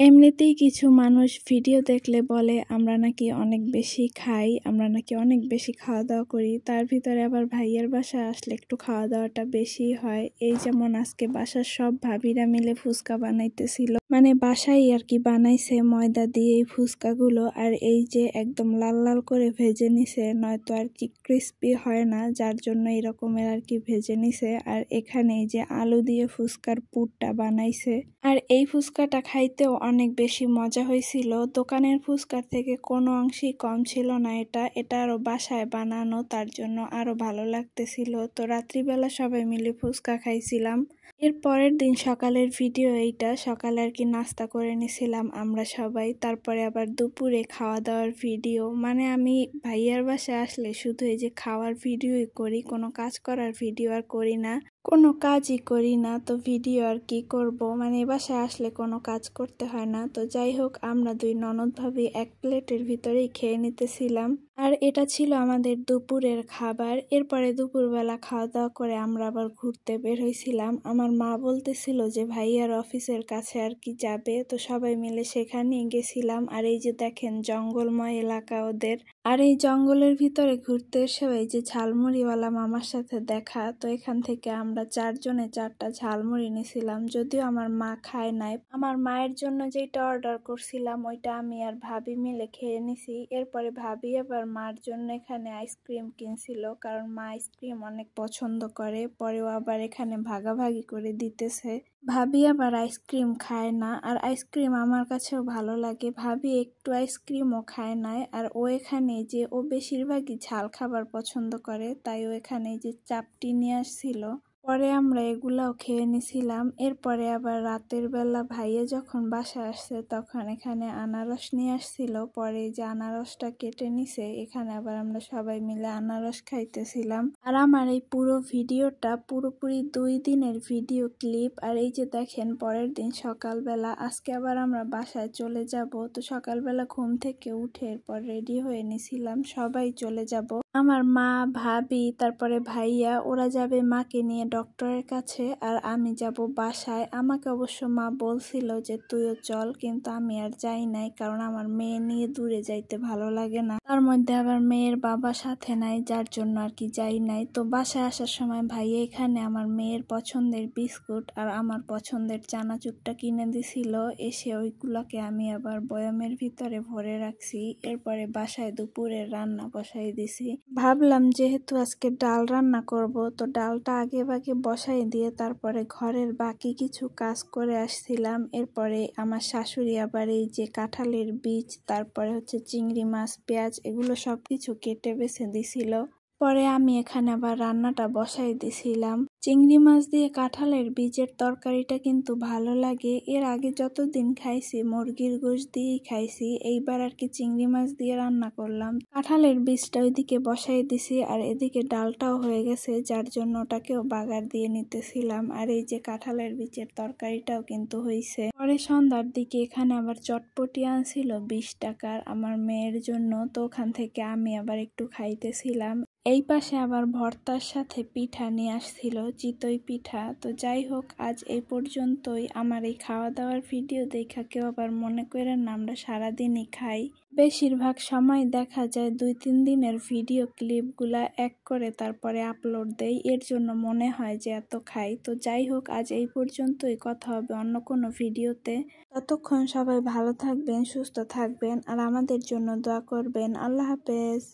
এমনিতেই কিছু মানুষ ভিডিও দেখলে বলে আমরা নাকি অনেক বেশি খাই, আমরা নাকি অনেক বেশি খাওয়া দাওয়া করি। তার ভিতরে আবার ভাইয়ের বাসায় আসলে একটু খাওয়া দাওয়াটা বেশি হয়। এই যেমন আজকে বাসার সব ভাবিরা মিলে ফুচকা বানাইতেছিল, মানে বাসায় আর কি বানাইছে ময়দা দিয়ে এই ফুচকাগুলো। আর এই যে একদম লাল লাল করে ভেজে নিছে, নয়তো আর কি ক্রিস্পি হয় না, যার জন্য এরকমের আর কি ভেজে নিছে। আর এখানে এই যে আলু দিয়ে ফুচকার পুরটা বানাইছে। আর এই ফুচকাটা খাইতেও অনেক বেশি মজা হয়েছিল। দোকানের ফুচকার থেকে কোনো অংশেই কম ছিল না। এটা আরো বাসায় বানানো, তার জন্য আরো ভালো লাগতেছিল। তো রাত্রিবেলা সবাই মিলে ফুচকা খাইছিলাম। এর পরের দিন সকালের ভিডিও এইটা। সকালে আর কি নাস্তা করে নিছিলাম আমরা সবাই। তারপরে আবার দুপুরে খাওয়া দাওয়ার ভিডিও। মানে আমি ভাইয়ার বাসায় আসলে শুধু এই যে খাওয়ার ভিডিওই করি, কোনো কাজ করার ভিডিও আর করি না, কোনো কাজই করি না। তো ভিডিও আর কি করব, মানে বাসায় আসলে কোনো কাজ করতে হয় না। তো যাই হোক, আমরা দুই ননদ ভাবি এক প্লেটের ভিতরেই খেয়ে নিতেছিলাম। আর এটা ছিল আমাদের দুপুরের খাবার। এরপরে দুপুরবেলা খাওয়া দাওয়া করে আমরা আবার ঘুরতে বের হয়েছিলাম। আমার মা বলতেছিল যে ভাইয়ার অফিসের কাছে আর কি যাবে, তো সবাই মিলে সেখানেই গেছিলাম। আর এই যে দেখেন জঙ্গলময় এলাকা ওদের। আর এই জঙ্গলের ভিতরে ঘুরতে এসে এই যে ঝালমুড়িওয়ালা মামার সাথে দেখা। তো এখান থেকে আমরা 4 জনে 4টা ঝালমুড়ি নিছিলাম, যদিও আমার মা খায় নাই। আমার মায়ের জন্য যেটা অর্ডার করছিলাম ওইটা আমি আর ভাবি মিলে খেয়ে নিছি। এরপরে ভাবি আবার মার জন্য এখানে আইসক্রিম কিনছিল, কারণ মা আইসক্রিম অনেক পছন্দ করে। পরেও আবার এখানে ভাগাভাগি করে দিতেছে। ভাবি আবার আইসক্রিম খায় না, আর আইসক্রিম আমার কাছেও ভালো লাগে। ভাবি একটু আইসক্রিমও খায় নাই। আর ও এখানে যে ও বেশিরভাগই ঝাল খাবার পছন্দ করে, তাই ও এখানে যে চাপটি নিয়ে আসছিল। পরে আমরা এগুলাও খেয়ে নিছিলাম। এরপরে আবার রাতের বেলা ভাইয়া যখন বাসায় আসছে তখন এখানে আনারস নিয়ে আসছিল। পরে যে আনারসটা কেটে নিছে, এখানে আবার আমরা সবাই মিলে আনারস খাইতেছিলাম। আর আমার এই পুরো ভিডিওটা পুরোপুরি 2 দিনের ভিডিও ক্লিপ। আর এই যে দেখেন পরের দিন সকালবেলা, আজকে আবার আমরা বাসায় চলে যাব। তো সকালবেলা ঘুম থেকে উঠে এরপর রেডি হয়ে নিছিলাম, সবাই চলে যাব। আমার মা, ভাবি, তারপরে ভাইয়া, ওরা যাবে মাকে নিয়ে ডক্টরের কাছে, আর আমি যাব বাসায়। আমাকে অবশ্য মা বলছিল যে তুইও চল, কিন্তু আমি আর যাই নাই, কারণ আমার মেয়ে নিয়ে দূরে যাইতে ভালো লাগে না। তার মধ্যে আবার মেয়ের বাবা সাথে নাই, যার জন্য আর কি যাই নাই। তো বাসায় আসার সময় ভাইয়া এখানে আমার মেয়ের পছন্দের বিস্কুট আর আমার পছন্দের চানাচুরটা কিনে দিছিল। এসে ওইগুলোকে আমি আবার বয়ামের ভিতরে ভরে রাখছি। এরপরে বাসায় দুপুরের রান্না বসাই দিছি। ভাবলাম যেহেতু আজকে ডাল রান্না করব, তো ডালটা আগে ভাগে বসাই দিয়ে তারপরে ঘরের বাকি কিছু কাজ করে আসছিলাম। এরপরে আমার শাশুড়ি আবার এই যে কাঁঠালের বীজ, তারপরে হচ্ছে চিংড়ি মাছ, পেঁয়াজ, এগুলো সবকিছু কেটে বেছে দিছিল। পরে আমি এখানে আবার রান্নাটা বসাই দিছিলাম। চিংড়ি মাছ দিয়ে কাঁঠালের বীজের তরকারিটা কিন্তু ভালো লাগে। এর আগে যতদিন খাইছি মুরগির গোশত দিয়েই খাইছি, এইবার আর কি চিংড়ি মাছ দিয়ে রান্না করলাম। কাঁঠালের বীজটা ওইদিকে বসাই দিছি, আর এদিকে ডালটাও হয়ে গেছে, যার জন্য ওটাকেও বাগার দিয়ে নিতেছিলাম। আর এই যে কাঁঠালের বীজের তরকারিটাও কিন্তু হয়েছে। পরে সন্ধ্যার দিকে এখানে আবার চটপটি আনছিল 20 টাকার আমার মেয়ের জন্য, তো ওখান থেকে আমি আবার একটু খাইতেছিলাম। এই পাশে আবার ভর্তার সাথে পিঠা নিয়ে আসছিল, চিতই পিঠা। তো যাই হোক, আজ এই পর্যন্তই। আমার এই খাওয়া দাওয়ার ভিডিও দেখা কেউ আবার মনে করেন না আমরা সারাদিনই খাই। বেশিরভাগ সময় দেখা যায় 2-3 দিনের ভিডিও ক্লিপগুলা এক করে তারপরে আপলোড দেই, এর জন্য মনে হয় যে এত খাই। তো যাই হোক, আজ এই পর্যন্তই। কথা হবে অন্য কোনো ভিডিওতে। ততক্ষণ সবাই ভালো থাকবেন, সুস্থ থাকবেন, আর আমাদের জন্য দোয়া করবেন। আল্লাহ হাফেজ।